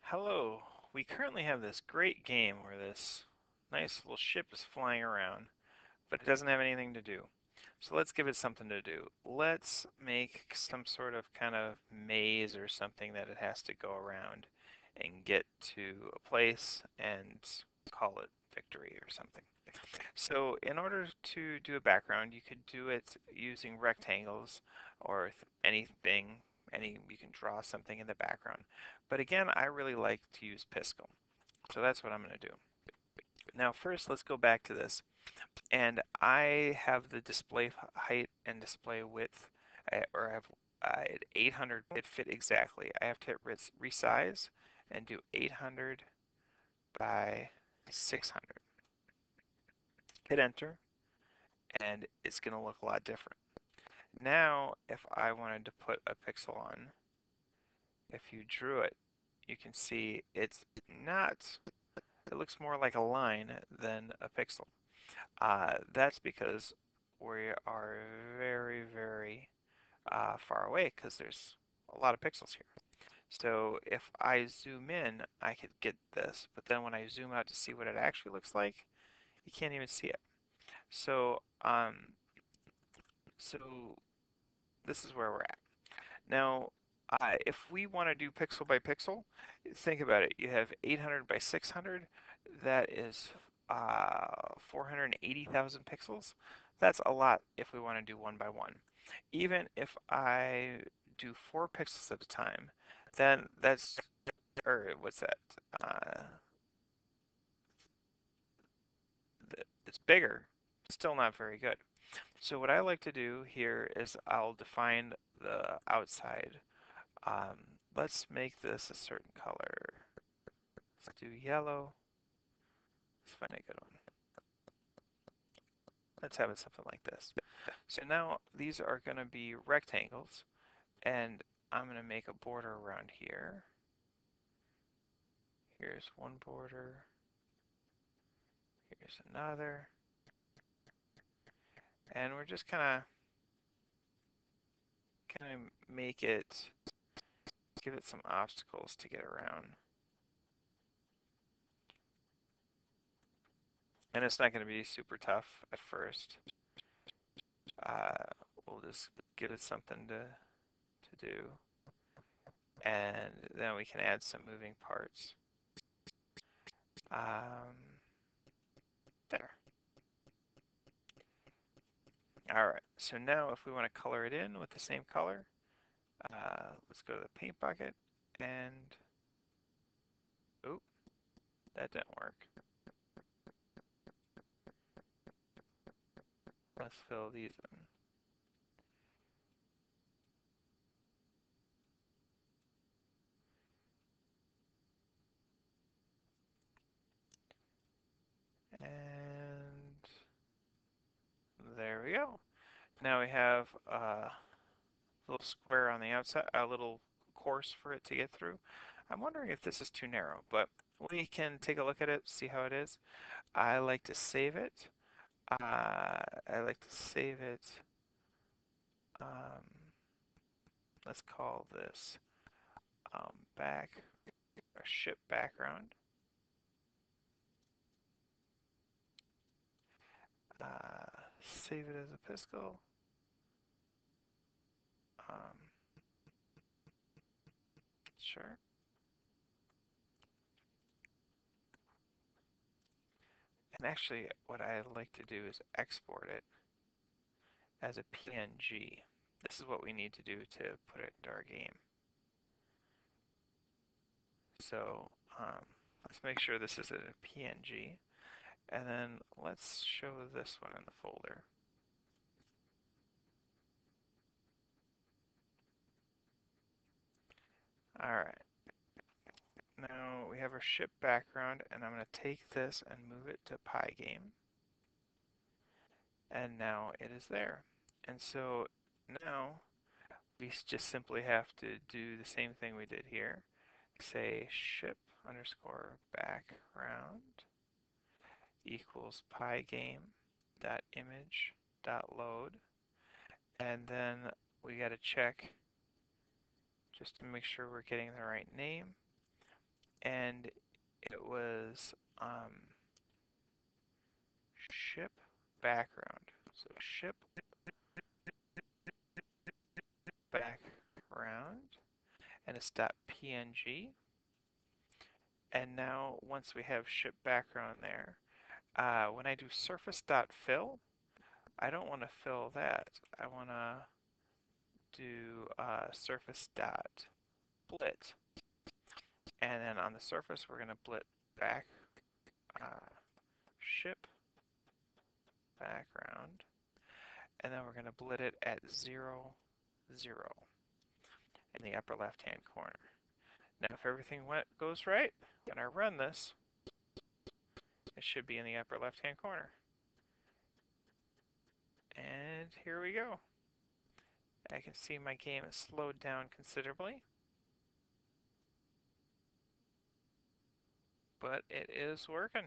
Hello. We currently have this great game where this nice little ship is flying around, but it doesn't have anything to do. So let's give it something to do. Let's make some sort of kind of maze or something that it has to go around and get to a place and call it victory or something. So in order to do a background, you could do it using rectangles or anything, you can draw something in the background. But again, I really like to use Piskel. So that's what I'm going to do. Now first, let's go back to this. And I have the display height and display width, or I have at 800, it fit exactly. I have to hit resize and do 800 by 600. Hit enter, and it's going to look a lot different. Now, if I wanted to put a pixel on, if you drew it, you can see it's not, it looks more like a line than a pixel. That's because we are very, very far away because there's a lot of pixels here. So if I zoom in, I could get this, but then when I zoom out to see what it actually looks like, you can't even see it. So, so this is where we're at. Now, if we want to do pixel by pixel, think about it. You have 800 by 600. That is 480,000 pixels. That's a lot if we want to do one by one. Even if I do 4 pixels at a time, then that's, or what's that? Uh, it's bigger. Still not very good. So what I like to do here is I'll define the outside. Um, let's make this a certain color. Let's do yellow. Let's find a good one. Let's have it something like this. So now these are going to be rectangles, and I'm going to make a border around here. Here's one border. Here's another. And we're just kind of make it, give it some obstacles to get around. And it's not going to be super tough at first. Uh, we'll just give it something to do. And then we can add some moving parts. Um, there. All right, so now if we want to color it in with the same color, let's go to the paint bucket and, oop, that didn't work. Let's fill these in. And there we go. Now we have a little square on the outside, a little course for it to get through. I'm wondering if this is too narrow, but we can take a look at it, see how it is. I like to save it. I like to save it. Um, let's call this back or ship background. Save it as a Piskel. Um, sure. And actually, what I like to do is export it as a PNG. This is what we need to do to put it into our game. So let's make sure this is a PNG. And then let's show this one in the folder. All right. Now we have our ship background, and I'm going to take this and move it to pygame. And now it is there. And so now we just simply have to do the same thing we did here. Say ship underscore background equals pygame dot image dot load, and then we got to check just to make sure we're getting the right name, and it was ship background. So ship background, and it's .png. And now once we have ship background there, when I do surface.fill, I don't want to fill that. I want to do surface.blit. And then on the surface, we're going to blit back uh, ship background. And then we're going to blit it at 0, 0 in the upper left-hand corner. Now, if everything goes right, when I run this, it should be in the upper left-hand corner. And here we go. I can see my game has slowed down considerably, but it is working.